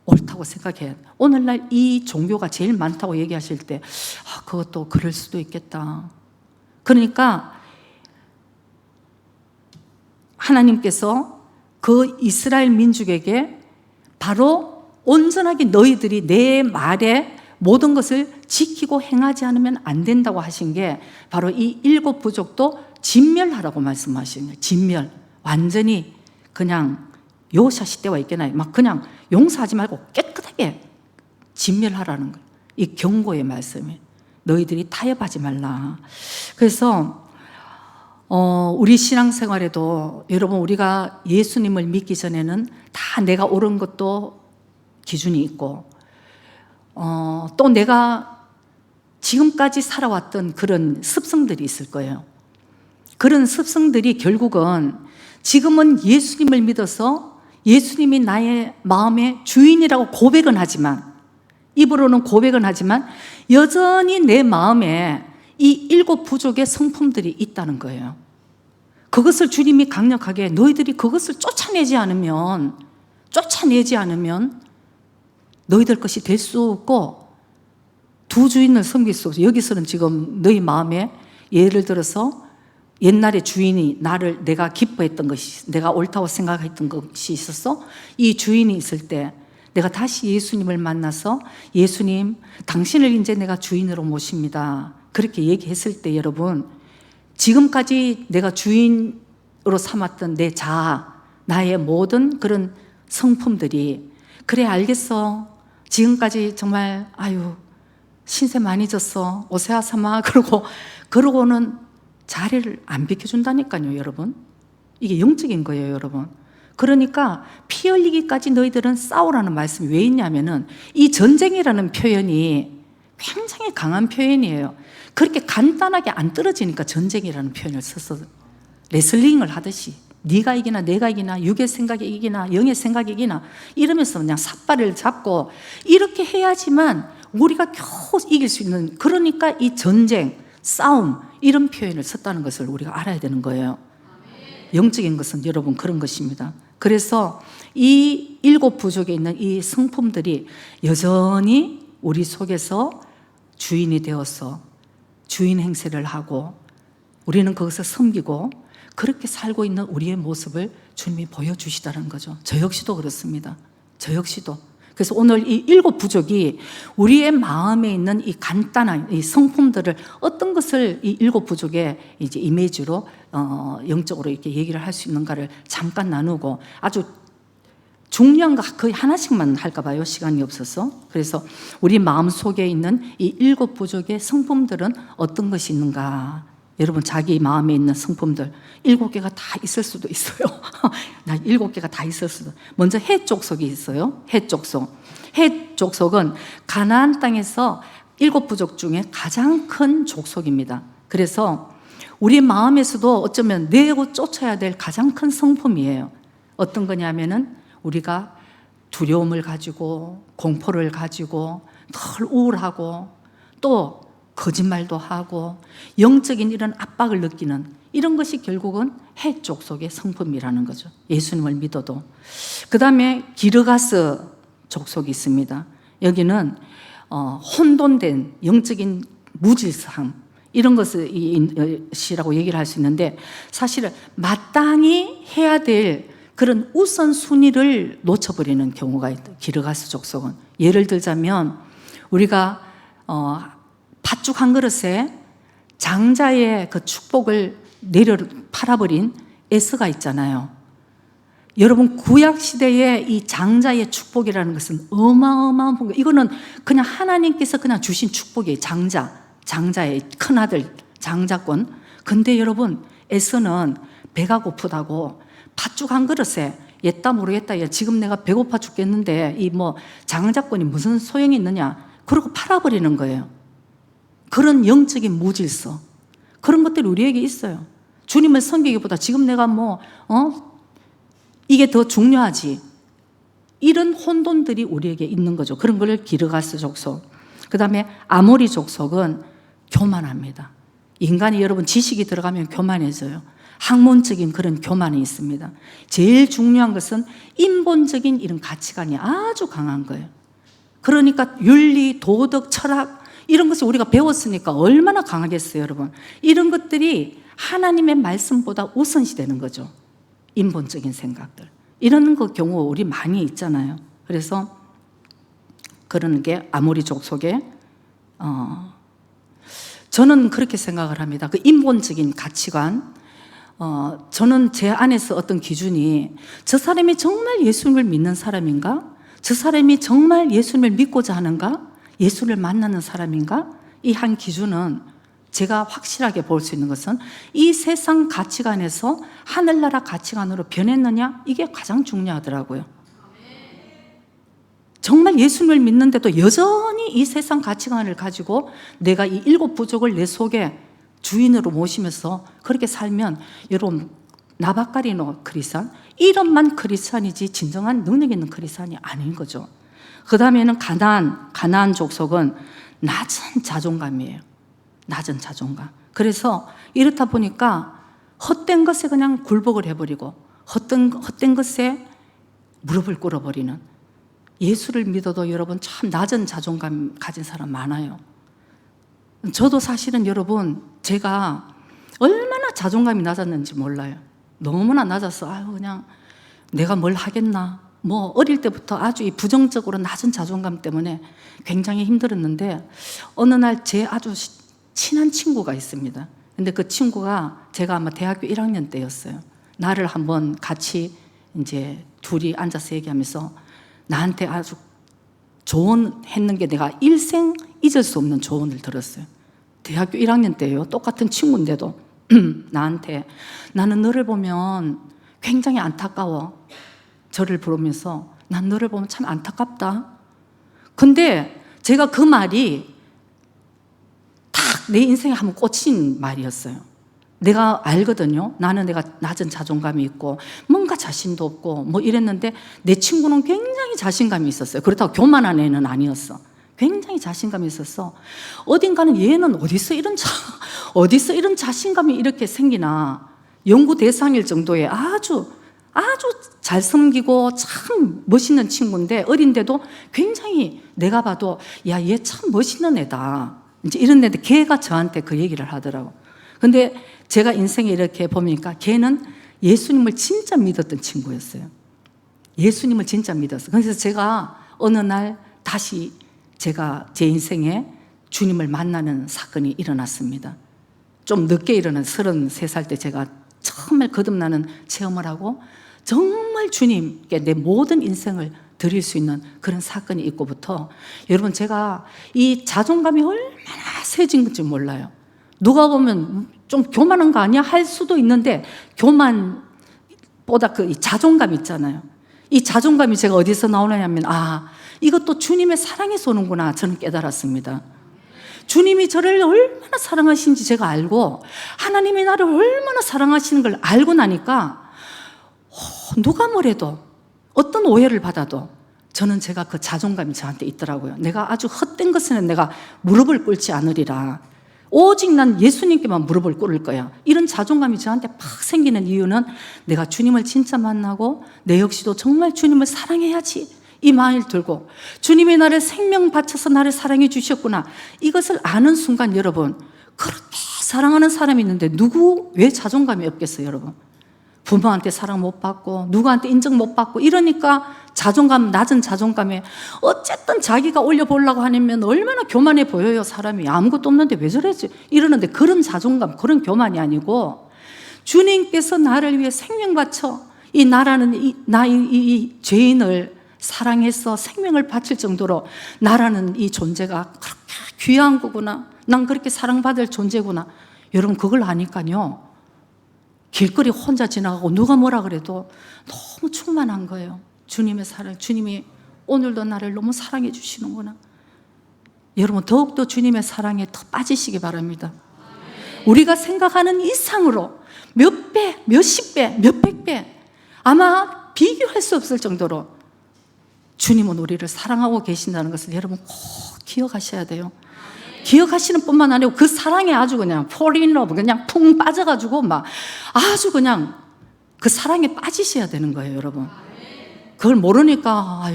옳다고 생각해요. 오늘날 이 종교가 제일 많다고 얘기하실 때 그것도 그럴 수도 있겠다. 그러니까 하나님께서 그 이스라엘 민족에게 바로 온전하게 너희들이 내 말에 모든 것을 지키고 행하지 않으면 안 된다고 하신 게 바로 이 7 부족도 진멸하라고 말씀하시는 거예요. 진멸. 완전히 그냥 요샤시 때와 있겠나요? 막 그냥 용서하지 말고 깨끗하게 진멸하라는 거예요. 이 경고의 말씀이에요. 너희들이 타협하지 말라. 그래서 우리 신앙생활에도 여러분 우리가 예수님을 믿기 전에는 다 내가 옳은 것도 기준이 있고 또 내가 지금까지 살아왔던 그런 습성들이 있을 거예요. 그런 습성들이 결국은 지금은 예수님을 믿어서 예수님이 나의 마음의 주인이라고 고백은 하지만, 입으로는 고백은 하지만 여전히 내 마음에 이 7 부족의 성품들이 있다는 거예요. 그것을 주님이 강력하게 너희들이 그것을 쫓아내지 않으면 너희들 것이 될 수 없고 두 주인을 섬길 수 없어. 여기서는 지금 너희 마음에 예를 들어서 옛날에 주인이 내가 기뻐했던 것이, 내가 옳다고 생각했던 것이 있었어. 이 주인이 있을 때 내가 다시 예수님을 만나서 예수님, 당신을 이제 내가 주인으로 모십니다. 그렇게 얘기했을 때 여러분, 지금까지 내가 주인으로 삼았던 내 자아, 나의 모든 그런 성품들이 그래 알겠어. 지금까지 정말 신세 많이 졌어. 오세아 삼아. 그러고는 자리를 안 비켜준다니까요, 여러분. 이게 영적인 거예요, 여러분. 그러니까 피 흘리기까지 너희들은 싸우라는 말씀이 왜 있냐면은 이 전쟁이라는 표현이 굉장히 강한 표현이에요. 그렇게 간단하게 안 떨어지니까 전쟁이라는 표현을 썼어. 레슬링을 하듯이 네가 이기나 내가 이기나 육의 생각이 이기나 영의 생각이 이기나 이러면서 그냥 삿발을 잡고 이렇게 해야지만 우리가 겨우 이길 수 있는, 그러니까 이 전쟁, 싸움 이런 표현을 썼다는 것을 우리가 알아야 되는 거예요. 영적인 것은 여러분 그런 것입니다. 그래서 이 7부족에 있는 이 성품들이 여전히 우리 속에서 주인이 되어서 주인 행세를 하고 우리는 거기서 섬기고 그렇게 살고 있는 우리의 모습을 주님이 보여주시다는 거죠. 저 역시도 그렇습니다. 저 역시도. 그래서 오늘 이 7부족이 우리의 마음에 있는 이 간단한 이 성품들을 어떤 것을 이 7부족의 이제 이미지로 영적으로 이렇게 얘기를 할 수 있는가를 잠깐 나누고, 아주 중요한 거 거의 하나씩만 할까 봐요. 시간이 없어서. 그래서 우리 마음 속에 있는 이 7부족의 성품들은 어떤 것이 있는가. 여러분 자기 마음에 있는 성품들 7개가 다 있을 수도 있어요. 나 7개가 다 있을 수도. 먼저 해 족속이 있어요. 해 족속. 해 족속은 가나안 땅에서 7부족 중에 가장 큰 족속입니다. 그래서 우리 마음에서도 어쩌면 내고 쫓아야 될 가장 큰 성품이에요. 어떤 거냐면은 우리가 두려움을 가지고 공포를 가지고 늘 우울하고 또 거짓말도 하고 영적인 이런 압박을 느끼는 이런 것이 결국은 해 족속의 성품이라는 거죠. 예수님을 믿어도. 그 다음에 기르가스 족속이 있습니다. 여기는 혼돈된 영적인 무질서함 이런 것이라고 얘기를 할 수 있는데, 사실은 마땅히 해야 될 그런 우선순위를 놓쳐버리는 경우가 있다. 기르가스 족속은. 예를 들자면 우리가 팥죽 한 그릇에 장자의 그 축복을 내려 팔아버린 에스가 있잖아요. 여러분 구약 시대에 이 장자의 축복이라는 것은 어마어마한 거. 이거는 그냥 하나님께서 그냥 주신 축복이에요. 장자의 큰아들 장자권. 근데 여러분 에스는 배가 고프다고 팥죽 한 그릇에 옛다 모르겠다, 야 지금 내가 배고파 죽겠는데 이 뭐 장자권이 무슨 소용이 있느냐 그러고 팔아버리는 거예요. 그런 영적인 무질서, 그런 것들이 우리에게 있어요. 주님을 섬기기보다 지금 내가 이게 더 중요하지, 이런 혼돈들이 우리에게 있는 거죠. 그런 걸 기르가스 족속. 그 다음에 아모리 족속은 교만합니다. 인간이 여러분 지식이 들어가면 교만해져요. 학문적인 그런 교만이 있습니다. 제일 중요한 것은 인본적인 이런 가치관이 아주 강한 거예요. 그러니까 윤리, 도덕, 철학 이런 것을 우리가 배웠으니까 얼마나 강하겠어요, 여러분. 이런 것들이 하나님의 말씀보다 우선시 되는 거죠. 인본적인 생각들. 이런 경우 우리 많이 있잖아요. 그래서 그러는 게 아모리 족속의 저는 그렇게 생각을 합니다. 그 인본적인 가치관. 저는 제 안에서 어떤 기준이, 저 사람이 정말 예수님을 믿는 사람인가? 저 사람이 정말 예수님을 믿고자 하는가? 예수를 만나는 사람인가? 이 한 기준은 제가 확실하게 볼 수 있는 것은 이 세상 가치관에서 하늘나라 가치관으로 변했느냐? 이게 가장 중요하더라고요. 정말 예수님을 믿는데도 여전히 이 세상 가치관을 가지고 내가 이 7부족을 내 속에 주인으로 모시면서 그렇게 살면 여러분 나바까리노 크리스찬, 이런만 크리스찬이지 진정한 능력 있는 크리스찬이 아닌 거죠. 그 다음에는 가나안 족속은 낮은 자존감이에요. 낮은 자존감. 그래서 이렇다 보니까 헛된 것에 그냥 굴복을 해버리고 헛된 것에 무릎을 꿇어버리는, 예수를 믿어도 여러분 참 낮은 자존감 가진 사람 많아요. 저도 사실은 여러분 제가 얼마나 자존감이 낮았는지 몰라요. 너무나 낮아서 그냥 내가 뭘 하겠나, 뭐 어릴 때부터 아주 이 부정적으로 낮은 자존감 때문에 굉장히 힘들었는데, 어느 날 제 아주 친한 친구가 있습니다. 근데 그 친구가 제가 아마 대학교 1학년 때였어요. 나를 한번 같이 이제 둘이 앉아서 얘기하면서 나한테 아주 조언했는 게 내가 일생 잊을 수 없는 조언을 들었어요. 대학교 1학년 때예요. 똑같은 친구인데도 나한테, 나는 너를 보면 굉장히 안타까워. 저를 부르면서 난 너를 보면 참 안타깝다. 근데 제가 그 말이 딱 내 인생에 한번 꽂힌 말이었어요. 내가 알거든요. 나는 내가 낮은 자존감이 있고 뭔가 자신도 없고 뭐 이랬는데 내 친구는 굉장히 자신감이 있었어요. 그렇다고 교만한 애는 아니었어. 굉장히 자신감이 있었어. 어딘가는 얘는 어디서 이런 자신감이 이렇게 생기나 연구 대상일 정도의 아주 잘 섬기고 참 멋있는 친구인데 어린데도 굉장히 내가 봐도 야, 얘 참 멋있는 애다. 이제 이런 애인데 걔가 저한테 그 얘기를 하더라고. 근데 제가 인생에 이렇게 보니까 걔는 예수님을 진짜 믿었던 친구였어요. 예수님을 진짜 믿었어요. 그래서 제가 어느 날 다시 제가 제 인생에 주님을 만나는 사건이 일어났습니다. 좀 늦게 일어난 33살 때 제가 정말 거듭나는 체험을 하고 정말 주님께 내 모든 인생을 드릴 수 있는 그런 사건이 있고부터 여러분 제가 이 자존감이 얼마나 세진 건지 몰라요. 누가 보면 좀 교만한 거 아니야? 할 수도 있는데 교만보다 그 자존감 있잖아요. 이 자존감이 제가 어디서 나오느냐면 이것도 주님의 사랑에서 오는구나 저는 깨달았습니다. 주님이 저를 얼마나 사랑하시는지 제가 알고 하나님이 나를 얼마나 사랑하시는 걸 알고 나니까 누가 뭐래도 어떤 오해를 받아도 저는 제가 그 자존감이 저한테 있더라고요. 내가 아주 헛된 것에는 내가 무릎을 꿇지 않으리라. 오직 난 예수님께만 무릎을 꿇을 거야. 이런 자존감이 저한테 팍 생기는 이유는 내가 주님을 진짜 만나고 내 역시도 정말 주님을 사랑해야지 이 마음을 들고 주님이 나를 생명 바쳐서 나를 사랑해 주셨구나. 이것을 아는 순간 여러분 그렇게 사랑하는 사람이 있는데 왜 자존감이 없겠어요 여러분. 부모한테 사랑 못 받고 누구한테 인정 못 받고 이러니까 낮은 자존감에 어쨌든 자기가 올려보려고 하면 얼마나 교만해 보여요. 사람이 아무것도 없는데 왜 저랬지 이러는데 그런 자존감 그런 교만이 아니고 주님께서 나를 위해 생명 바쳐 이 나라는 이 죄인을 사랑해서 생명을 바칠 정도로 나라는 이 존재가 그렇게 귀한 거구나. 난 그렇게 사랑받을 존재구나. 여러분 그걸 아니까요 길거리 혼자 지나가고 누가 뭐라 그래도 너무 충만한 거예요. 주님의 사랑, 주님이 오늘도 나를 너무 사랑해 주시는구나. 여러분 더욱더 주님의 사랑에 더 빠지시기 바랍니다. 우리가 생각하는 이상으로 몇 배, 몇십 배, 몇백 배 아마 비교할 수 없을 정도로 주님은 우리를 사랑하고 계신다는 것을 여러분 꼭 기억하셔야 돼요. 기억하시는 뿐만 아니고 그 사랑에 아주 그냥 fall in love 그냥 푹 빠져가지고 막 아주 그냥 그 사랑에 빠지셔야 되는 거예요 여러분. 그걸 모르니까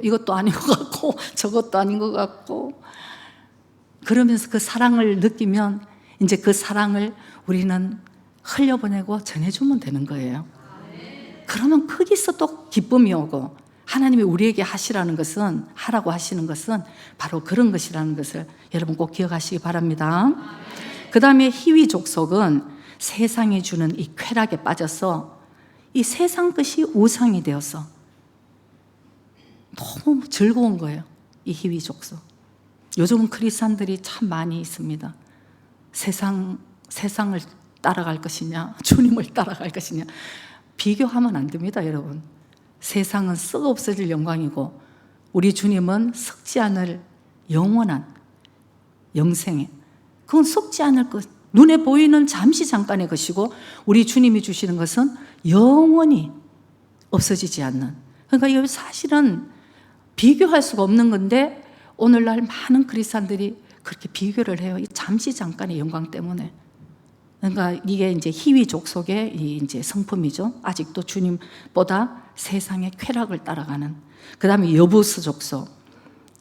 이것도 아닌 것 같고 저것도 아닌 것 같고 그러면서 그 사랑을 느끼면 이제 그 사랑을 우리는 흘려보내고 전해주면 되는 거예요. 그러면 거기서 또 기쁨이 오고 하나님이 우리에게 하라고 하시는 것은 바로 그런 것이라는 것을 여러분 꼭 기억하시기 바랍니다. 그 다음에 희위 족속은 세상이 주는 이 쾌락에 빠져서 이 세상 것이 우상이 되어서 너무 즐거운 거예요. 이 희위 족속. 요즘은 크리스찬들이 참 많이 있습니다. 세상을 따라갈 것이냐 주님을 따라갈 것이냐 비교하면 안 됩니다 여러분. 세상은 썩 없어질 영광이고 우리 주님은 썩지 않을 영원한 영생에 그건 썩지 않을 것 눈에 보이는 잠시 잠깐의 것이고 우리 주님이 주시는 것은 영원히 없어지지 않는 그러니까 이거 사실은 비교할 수가 없는 건데 오늘날 많은 크리스찬들이 그렇게 비교를 해요. 이 잠시 잠깐의 영광 때문에. 그러니까 이게 이제 희위 족속의 이제 성품이죠. 아직도 주님보다 세상의 쾌락을 따라가는. 그 다음에 여부스 족속.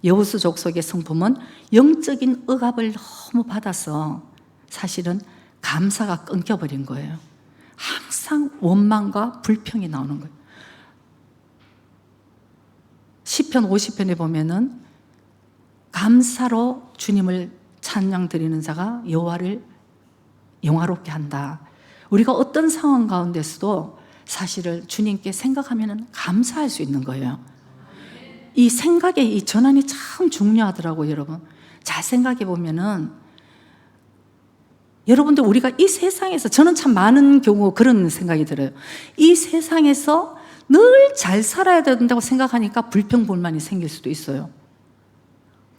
여부스 족속의 성품은 영적인 억압을 너무 받아서 사실은 감사가 끊겨버린 거예요. 항상 원망과 불평이 나오는 거예요. 시편 50편에 보면은 감사로 주님을 찬양 드리는 자가 여호와를 영화롭게 한다. 우리가 어떤 상황 가운데서도 사실을 주님께 생각하면 감사할 수 있는 거예요. 이 생각의 이 전환이 참 중요하더라고요, 여러분. 잘 생각해 보면은 여러분들 우리가 이 세상에서 저는 참 많은 경우 그런 생각이 들어요. 이 세상에서 늘 잘 살아야 된다고 생각하니까 불평불만이 생길 수도 있어요.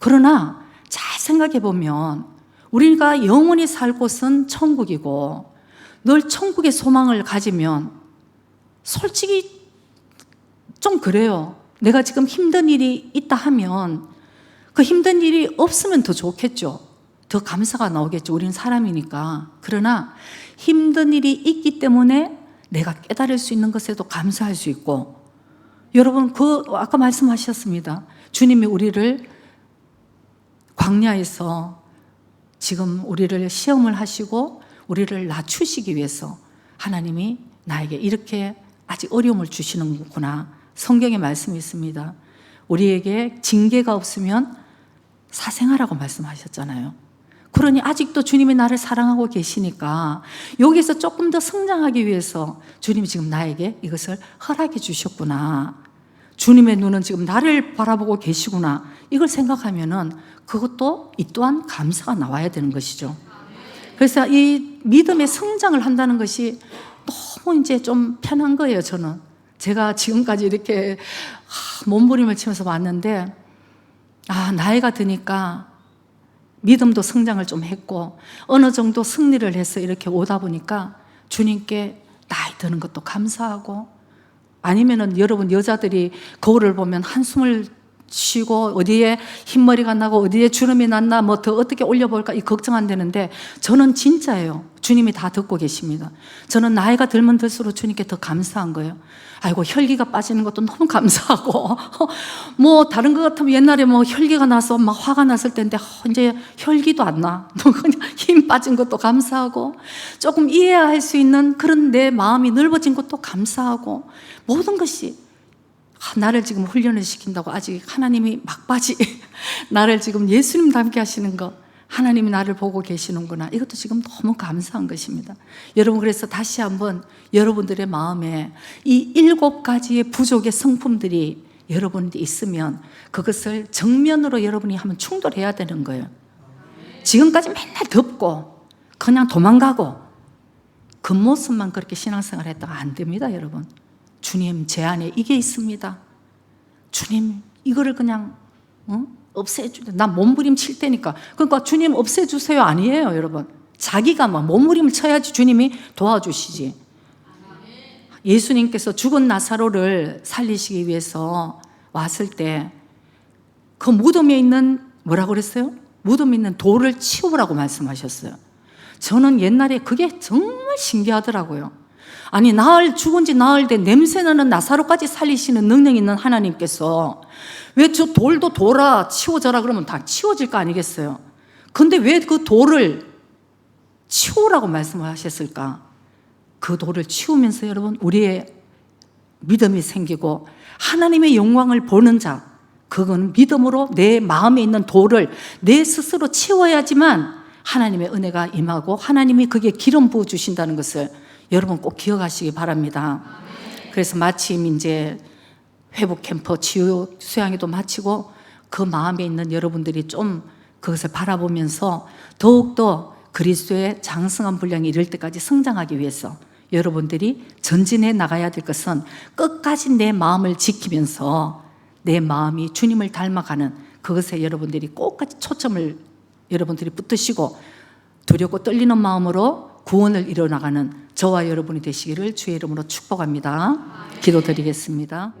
그러나 잘 생각해 보면 우리가 영원히 살 곳은 천국이고 늘 천국의 소망을 가지면 솔직히 좀 그래요. 내가 지금 힘든 일이 있다 하면 그 힘든 일이 없으면 더 좋겠죠. 더 감사가 나오겠죠. 우리는 사람이니까. 그러나 힘든 일이 있기 때문에 내가 깨달을 수 있는 것에도 감사할 수 있고, 여러분 아까 말씀하셨습니다. 주님이 우리를 광야에서 지금 우리를 시험을 하시고 우리를 낮추시기 위해서 하나님이 나에게 이렇게 아직 어려움을 주시는구나. 성경에 말씀이 있습니다. 우리에게 징계가 없으면 사생하라고 말씀하셨잖아요. 그러니 아직도 주님이 나를 사랑하고 계시니까 여기서 조금 더 성장하기 위해서 주님이 지금 나에게 이것을 허락해 주셨구나. 주님의 눈은 지금 나를 바라보고 계시구나. 이걸 생각하면은 그것도 이 또한 감사가 나와야 되는 것이죠. 그래서 이 믿음의 성장을 한다는 것이 너무 이제 좀 편한 거예요, 저는. 제가 지금까지 이렇게 몸부림을 치면서 왔는데, 나이가 드니까 믿음도 성장을 좀 했고 어느 정도 승리를 해서 이렇게 오다 보니까 주님께 나이 드는 것도 감사하고, 아니면은 여러분 여자들이 거울을 보면 한숨을 쉬고 어디에 흰머리가 나고 어디에 주름이 났나 뭐 더 어떻게 올려볼까 이 걱정 안 되는데, 저는 진짜예요. 주님이 다 듣고 계십니다. 저는 나이가 들면 들수록 주님께 더 감사한 거예요. 아이고, 혈기가 빠지는 것도 너무 감사하고 뭐 다른 것 같으면 옛날에 뭐 혈기가 나서 막 화가 났을 텐데 이제 혈기도 안 나. 그냥 힘 빠진 것도 감사하고, 조금 이해할 수 있는 그런 내 마음이 넓어진 것도 감사하고, 모든 것이 나를 지금 훈련을 시킨다고 아직 하나님이 막바지 나를 지금 예수님 닮게 하시는 거, 하나님이 나를 보고 계시는구나. 이것도 지금 너무 감사한 것입니다. 여러분, 그래서 다시 한번 여러분들의 마음에 이 7가지의 부족의 성품들이 여러분이 있으면 그것을 정면으로 여러분이 한번 충돌해야 되는 거예요. 지금까지 맨날 덮고 그냥 도망가고 겉모습만 그렇게 신앙생활 했다가 안 됩니다, 여러분. 주님, 제 안에 이게 있습니다. 주님, 이거를 그냥 없애주세요. 난 몸부림 칠 테니까. 그러니까 주님 없애주세요 아니에요, 여러분. 자기가 막 몸부림을 쳐야지 주님이 도와주시지. 예수님께서 죽은 나사로를 살리시기 위해서 왔을 때 그 무덤에 있는, 뭐라고 그랬어요? 무덤에 있는 돌을 치우라고 말씀하셨어요. 저는 옛날에 그게 정말 신기하더라고요. 아니, 죽은 지 나흘 된 냄새나는 나사로까지 살리시는 능력 있는 하나님께서 왜 저 돌도 돌아 치워져라 그러면 다 치워질 거 아니겠어요? 근데 왜 그 돌을 치우라고 말씀을 하셨을까? 그 돌을 치우면서 여러분, 우리의 믿음이 생기고 하나님의 영광을 보는 자, 그건 믿음으로 내 마음에 있는 돌을 내 스스로 치워야지만 하나님의 은혜가 임하고 하나님이 그게 기름 부어 주신다는 것을 여러분 꼭 기억하시기 바랍니다. 그래서 마침 이제 회복 캠프 치유 수양회도 마치고 그 마음에 있는 여러분들이 좀 그것을 바라보면서 더욱더 그리스도의 장성한 분량이 이를 때까지 성장하기 위해서 여러분들이 전진해 나가야 될 것은 끝까지 내 마음을 지키면서 내 마음이 주님을 닮아가는 그것에 여러분들이 꼭까지 초점을 여러분들이 붙드시고 두렵고 떨리는 마음으로 구원을 이뤄나가는 저와 여러분이 되시기를 주의 이름으로 축복합니다. 기도드리겠습니다.